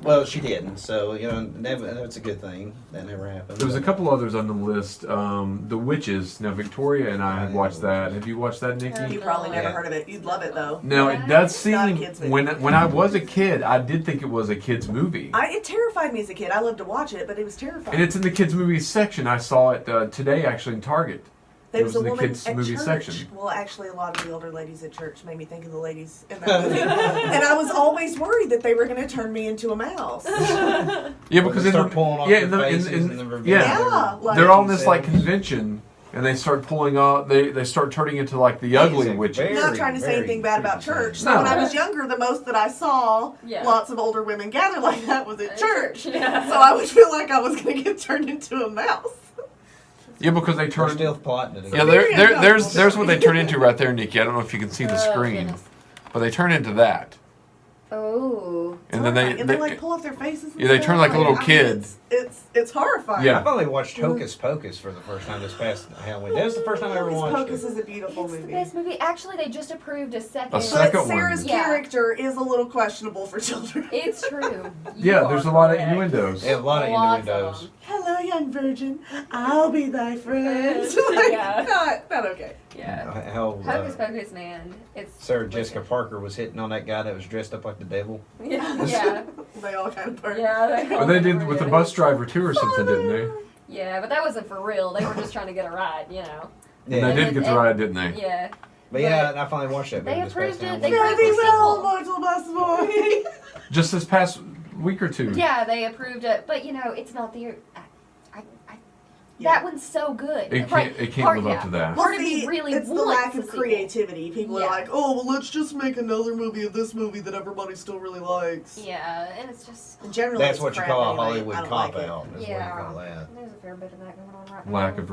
Well, she didn't. So that's a good thing. That never happened. There was a couple others on the list. The Witches. Now Victoria and I had watched that. Have you watched that, Nikki? You probably never heard of it. You'd love it though. Now it does It's not a seem kid's movie. when I was a kid, I did think it was a kids movie. It terrified me as a kid. I loved to watch it, but it was terrifying. And it's in the kids movies section. I saw it today actually in Target. There was a in the woman kids at movie church. section. Well, actually, a lot of the older ladies at church made me think of the ladies in that movie, and I was always worried that they were going to turn me into a mouse. Yeah, because they in start the, pulling off yeah, their in the, faces in, and the reveal Yeah, like- they're all in this like themselves. convention, and they start pulling off. They start turning into like the ugly Amazing. witches. Very, Not trying to say very anything bad about creepy church. scene. So No. when I was younger, the most that I saw lots of older women gather like that was at church. Yeah. So I would feel like I was going to get turned into a mouse. Yeah, because they They're turn. still plotting it. Yeah, there's what they turn into right there, Nikki. I don't know if you can see the Oh, screen, goodness. but they turn into that, Oh. and then they, and they like pull off their faces. And yeah, they stuff. turn like a little I mean, kid. It's horrifying. Yeah. I finally watched Hocus Pocus for the first time this past Halloween. That was the first time I ever Hocus watched Pocus it. is a beautiful It's the movie. best movie. Actually, they just approved a second. A But second one. Sarah's Yeah. character is a little questionable for children. It's true. Yeah, You there's a are lot of correct. innuendos. Yeah, a lot of Lots innuendos. them. Hello, young virgin. I'll be thy friend. Yes, Like, yeah. not okay. Yeah. How Hocus Pocus, man. It's Sarah Jessica Parker was hitting on that guy that was dressed up like the devil. Yeah. Yeah. They all kind of burn. Yeah. But they did with the bus driver too, or something, didn't they? Yeah, but that wasn't for real. They were just trying to get a ride, you know. They Yeah. did get the ride, didn't they? Yeah. But yeah, I finally watched that movie They this past approved it. Halloween. They Fare approved thee the well, sequel. mortal bus boy. Just this past week or two. Yeah, they approved it, but you know, it's not the. Yeah. That one's so good. It Right, can't. It can't part- live up yeah. to that. Part of See, me really it's the wants lack the of sequel. creativity. People Yeah. are like, oh, well, let's just make another movie of this movie that everybody still really likes. Yeah, and it's just And generally, That's it's what you crap call a anyway. Hollywood I don't cop like it. out. Is Yeah. what you call that. there's a fair bit of that going on right now. Lack of.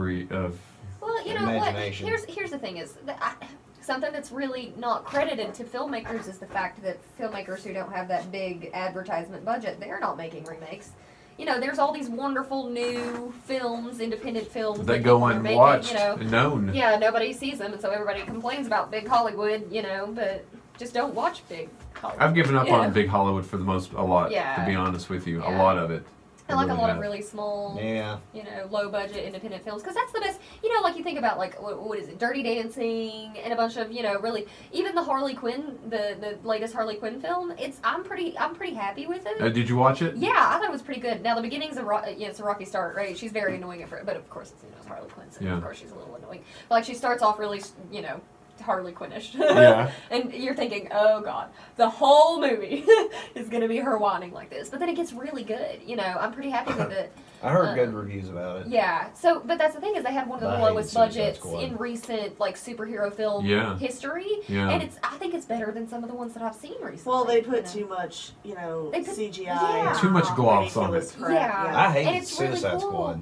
Well, you know what? Imagination. Here's the thing is that something that's really not credited to filmmakers is the fact that filmmakers who don't have that big advertisement budget, they're not making remakes. You know, there's all these wonderful new films, independent films They that go people are making, unwatched you know. and known. Yeah, nobody sees them, and so everybody complains about big Hollywood, you know, but just don't watch big Hollywood. I've given up Yeah. on big Hollywood for a lot. Yeah. To be honest with you, a Yeah. lot of it. I like a lot of have. really small, Yeah. you know, low budget independent films because that's the best. You know, like you think about like what is it, Dirty Dancing, and a bunch of really even the Harley Quinn, the latest Harley Quinn film. I'm pretty happy with it. Did you watch it? Yeah, I thought it was pretty good. Now the beginning's it's a rocky start, right? She's very annoying at first, but of course it's Harley Quinn, so Yeah. of course she's a little annoying. But like she starts off really, Harley Quinnish. Yeah. And you're thinking, oh god, the whole movie is gonna be her whining like this. But then it gets really good. You know, I'm pretty happy with it. I heard good reviews about it. Yeah. So, but that's the thing is they had one of the I hated lowest Suicide budgets Squad. in recent like superhero film Yeah. history. Yeah. And I think it's better than some of the ones that I've seen recently. Well, they put you know. too much, They put- CGI. yeah. Too much gloss on ridiculous it. crap, Yeah. I And hated it's really Suicide cool. Squad.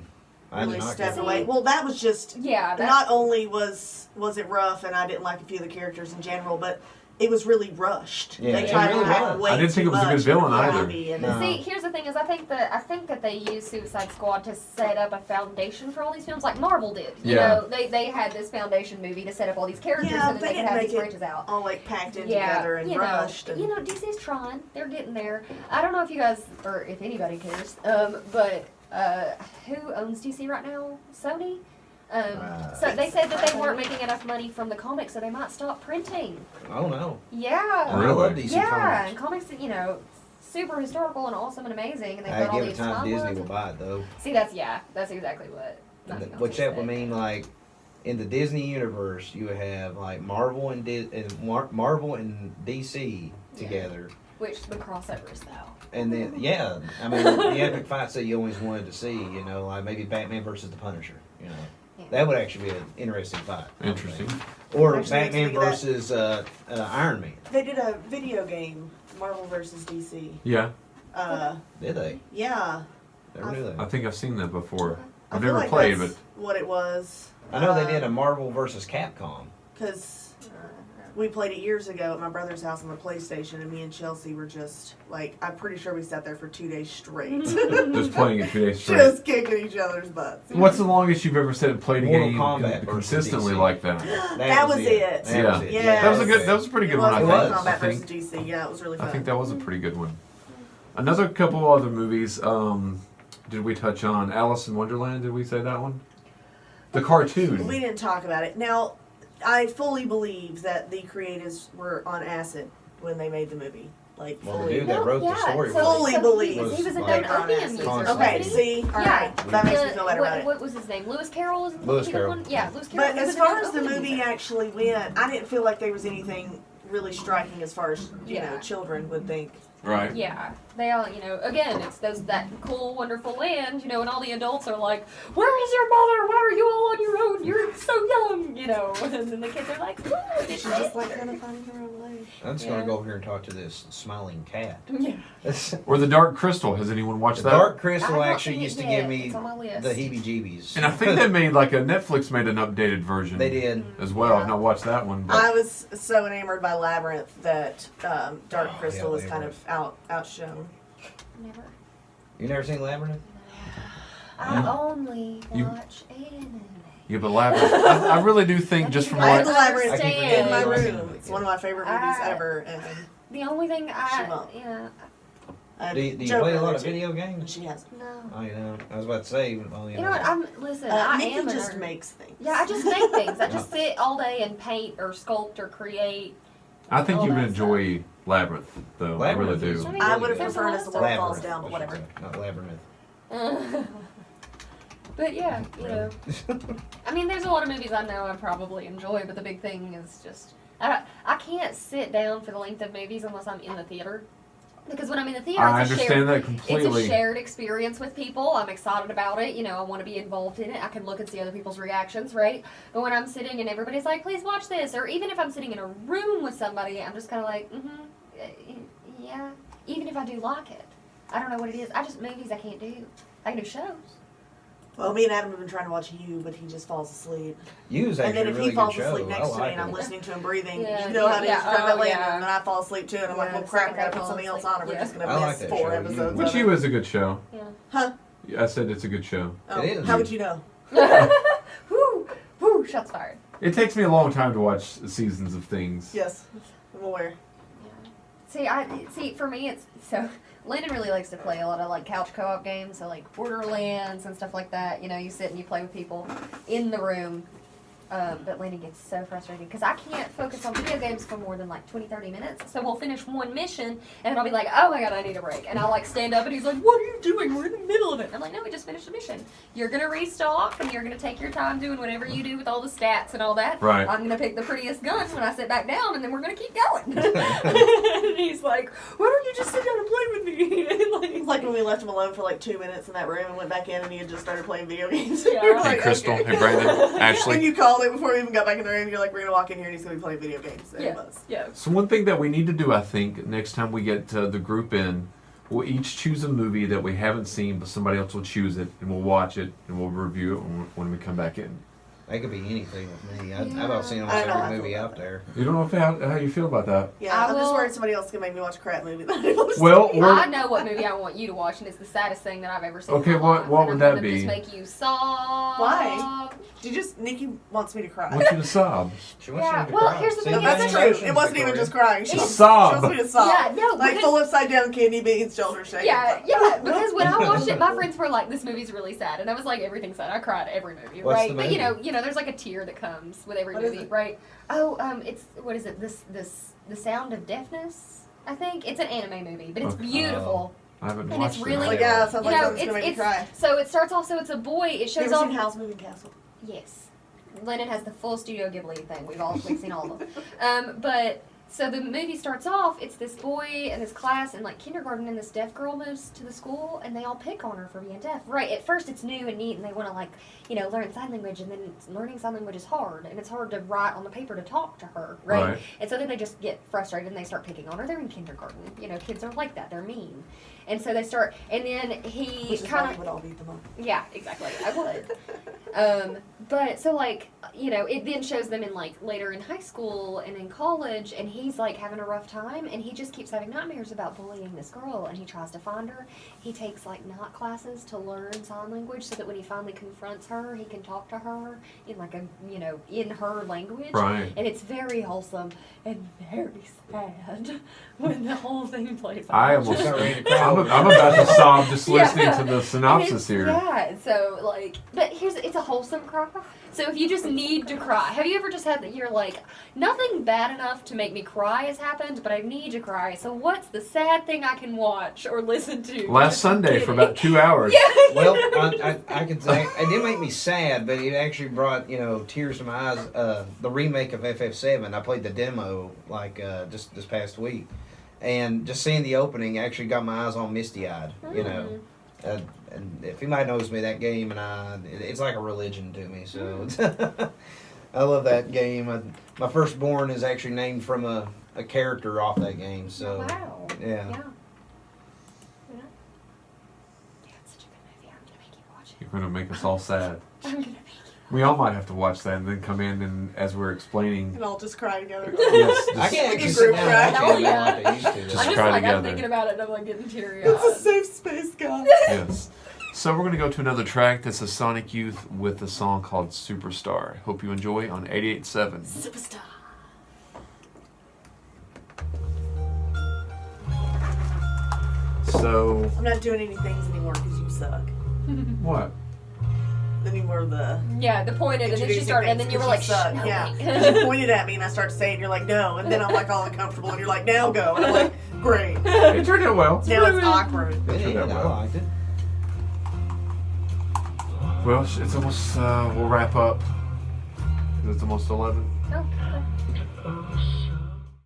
I Really did not stepped get away. it. Well, that was just Yeah. not only was it rough, and I didn't like a few of the characters in general, but it was really rushed. Yeah, They it tried really to have was. way I didn't think too it was a good much villain in the either. movie, and No. See, here's the thing: is I think that they used Suicide Squad to set up a foundation for all these films, like Marvel did. You Yeah. know, they had this foundation movie to set up all these characters, Yeah, so that they they could didn't have make these it branches out. all like packed in Yeah, together and rushed. And DC's trying. They're getting there. I don't know if you guys, or if anybody cares, but who owns DC right now? Sony. So they said that they weren't making enough money from the comics, so they might stop printing. Oh no. Yeah. I love DC Yeah, and comics. comics, super historical and awesome and amazing, and they've I got all give it these time. Disney timelines. will buy it though. See, that's exactly what. nothing else Which is that would said. mean like in the Disney universe, you would have like Marvel and Marvel and DC together. Which the crossovers though. And then, yeah, I mean, the epic fights that you always wanted to see, like maybe Batman versus the Punisher, Yeah. That would actually be an interesting fight. I would Interesting. think. Or Actually, Batman speaking of that- versus Iron Man. they did a video game, Marvel versus DC. Yeah. Did they? Yeah. Never knew I that. think I've seen that before. I I've feel never like played, that's but what it was. I know they did a Marvel versus Capcom. Because we played it years ago at my brother's house on the PlayStation, and me and Chelsea were just like, I'm pretty sure we sat there for 2 days straight, just playing it 2 days straight. just kicking each other's butts. What's the longest you've ever said played a Mortal game Kombat versus consistently DC. like that? That was it. That Yeah. was it. Yeah. That was a pretty It good was one. I Mortal think. Kombat I versus think DC. Yeah, it was really fun. I think that was a pretty good one. Another couple other movies. Did we touch on Alice in Wonderland? Did we say that one? The cartoon. We didn't talk about it. Now, I fully believe that the creatives were on acid when they made the movie. Like, Well, the fully. dude that wrote the story Fully believe. He was a like known opium user. constant. Okay, wasn't he? see? All Yeah. right. That makes me feel better about it. What was his name? Lewis Carroll is Lewis the Carroll. one? Yeah, Lewis Carroll. But He was as a far known as the opium movie user. actually went, I didn't feel like there was anything really striking as far as, you Yeah. know, children would think. Right. Yeah, they all, again, it's that cool, wonderful land, and all the adults are like, "Where is your mother? Why are you all on your own? You're so young," and then the kids are like, "Ooh, She's just like kind of finding her own way. I'm just gonna go over here and talk to this smiling cat. Yeah. Or The Dark Crystal. Has anyone watched The that? Dark I Crystal haven't actually seen it used to yet. give me It's on my list. the heebie-jeebies. And I think they made Netflix made an updated version. They did. as well. I've not watched that one, but I was so enamored by Labyrinth that Dark Oh, Crystal yeah, was kind of outshone. Never. You never seen Labyrinth? I only You- watch anime. yeah, but Labyrinth. I really do think just from I have the what Labyrinth I keep in my forgetting. room. It's one of my favorite movies ever. And The only thing She won't. Do you Joker play a lot in of there, too. video And games? she has. no. Oh, you know, I was about to say, well, You know what? Listen. I Nikki am a just nerd. makes things. Yeah, I just make things. I just sit all day and paint or sculpt or create. I think all you would that enjoy Labyrinth, though. Labyrinth I really is do. I mean, I would have There's a preferred lot as the of world stuff. falls down, but whatever. Not Labyrinth. But yeah, I mean, there's a lot of movies I know I probably enjoy, but the big thing is just I can't sit down for the length of movies unless I'm in the theater. Because when I'm in the theater, I it's a understand shared, that it's completely. a shared experience with people. I'm excited about it. I want to be involved in it. I can look and see other people's reactions, right? But when I'm sitting and everybody's like, "Please watch this," or even if I'm sitting in a room with somebody, I'm just kind of like, yeah. Even if I do like it, I don't know what it is. Movies I can't do. I can do shows. Well, me and Adam have been trying to watch You, but he just falls asleep. You's And actually then a if really he falls good show. asleep next I to me like and I'm it. listening to him breathing, Yeah, you know how it is. yeah, You drive that oh, later, yeah. and then I fall asleep too, and I'm like, Yeah, well, the crap, I second gotta I put fall something else asleep, on, or we're yeah. just I gonna like miss that 4 show, You. episodes. Which of it. You is a good show. Yeah. Huh? I said it's a good show. Oh, It is. How would you know? Whoo! Whoo! Shots fired. It takes me a long time to watch seasons of things. Yes, I'm aware. See, for me, it's so. Landon really likes to play a lot of couch co-op games, so Borderlands and stuff like that. You sit and you play with people in the room. But Landon gets so frustrated because I can't focus on video games for more than 20, 30 minutes. So we'll finish one mission and I'll be like, "Oh my god, I need a break." And I'll stand up and he's like, "What are you doing? We're in the middle of it." And I'm like, "No, we just finished the mission. You're gonna restock and you're gonna take your time doing whatever you do with all the stats and all that. Right. I'm gonna pick the prettiest gun when I sit back down and then we're gonna keep going." And he's like, "Why don't you just sit down and play with me?" It's like when we left him alone for 2 minutes in that room and went back in and he had just started playing video games. Yeah. We were Hey, like, Crystal. okay. Hey, Brandon. And Ashley. you called it before we even got back in the room. You're like, we're gonna walk in here and he's gonna be playing video games. And it Yeah. was. Yeah. So one thing that we need to do, I think, next time we get the group in, we'll each choose a movie that we haven't seen, but somebody else will choose it, and we'll watch it, and we'll review it when we come back in. That could be anything with me. I've Yeah. about seen I almost know how I every feel movie about out there. You don't know how you feel about that. Yeah, I I'm just will- worried somebody else can make me watch a crap movie that I want to Well, see. we're- I know what movie I want you to watch, and it's the saddest thing that I've ever seen. Okay, in my what- life, what and would I'm that gonna be? Just make you sob. Why? Nikki wants me to cry. I want you to sob. She wants Yeah, you to well, cry. here's the See, thing, That's it's true. emotions, It wasn't even Victoria. just crying. She Sob. wants me to sob. Yeah, no, Like because- full upside down kidney beans, shoulders shaking. Yeah, because when I watched it, my friends were like, "This movie's really sad," and I was like, "Everything's sad." I cried at every movie, What's right? the But movie? there's a tear that comes with every What is movie, it? right? Oh, it's what is it? The Sound of Deafness. I think it's an anime movie, but it's Okay. beautiful. I haven't And it's watched really- it. Like, yeah, it sounds like You know, something's gonna make me cry. so it starts off. So it's a boy. It You shows ever off. seen Howl's Moving Castle? Yes. Lennon has the full Studio Ghibli thing. We've seen all of them. But so the movie starts off, it's this boy and his class in kindergarten, and this deaf girl moves to the school and they all pick on her for being deaf. Right. At first it's new and neat and they want to learn sign language, and then learning sign language is hard, and it's hard to write on the paper to talk to her, right? Right. And so then they just get frustrated and they start picking on her. They're in kindergarten. Kids are like that. They're mean. And so they start, and then he Which is why kind we of, would all beat them up. yeah, exactly. I would. But so like, you know, it then shows them in like later in high school and in college, and he's like having a rough time, and he just keeps having nightmares about bullying this girl, and he tries to find her. He takes like knot classes to learn sign language so that when he finally confronts her, he can talk to her in like a, you know, in her language. Right. And it's very wholesome and very sad when the whole thing plays out. I almost. Got ready to cry. I'm about to sob just Yeah. listening to the And synopsis it's- here. Yeah, so like, but it's a wholesome cry. So if you just need to cry, have you ever just had that you're like, nothing bad enough to make me cry has happened, but I need to cry. So what's the sad thing I can watch or listen to? Last Sunday for about 2 hours. Yeah. Well, I could say it didn't make me sad, but it actually brought tears to my eyes. The remake of FF7, I played the demo like just this past week, and just seeing the opening actually got my eyes all misty eyed. And if anybody knows me, that game it's like a religion to me. So I love that game. My firstborn is actually named from a character off that game. So Wow. yeah. Yeah. Yeah, it's such a good movie. I'm gonna make you watch it. You're going to make us all sad. I'm gonna make you. We all might have to watch that and then come in and as we're explaining. And I'll just cry together. Yes, I just, can't actually Just sit group down cry. and watch Oh, it yeah. like I used to. Just I'm just cry like, together. I'm thinking about it and I'm like getting teary It's a eyed. safe space, guys. yes. So we're going to go to another track. That's a Sonic Youth with a song called Superstar. Hope you enjoy on 88.7. Superstar. So, I'm not doing any things anymore because you suck. what? Anymore the Yeah, the pointed, and then she introducing started, and then things you were 'cause like, suck. shh, no, Yeah. wait. 'Cause you pointed at me and I start saying, you're like, no. And then I'm like all uncomfortable and you're like, now go. And I'm like, great. It turned out well. Now it's awkward. It Turned did, out I well. liked it. Well, it's almost, we'll wrap up. It's almost 11. Oh, okay.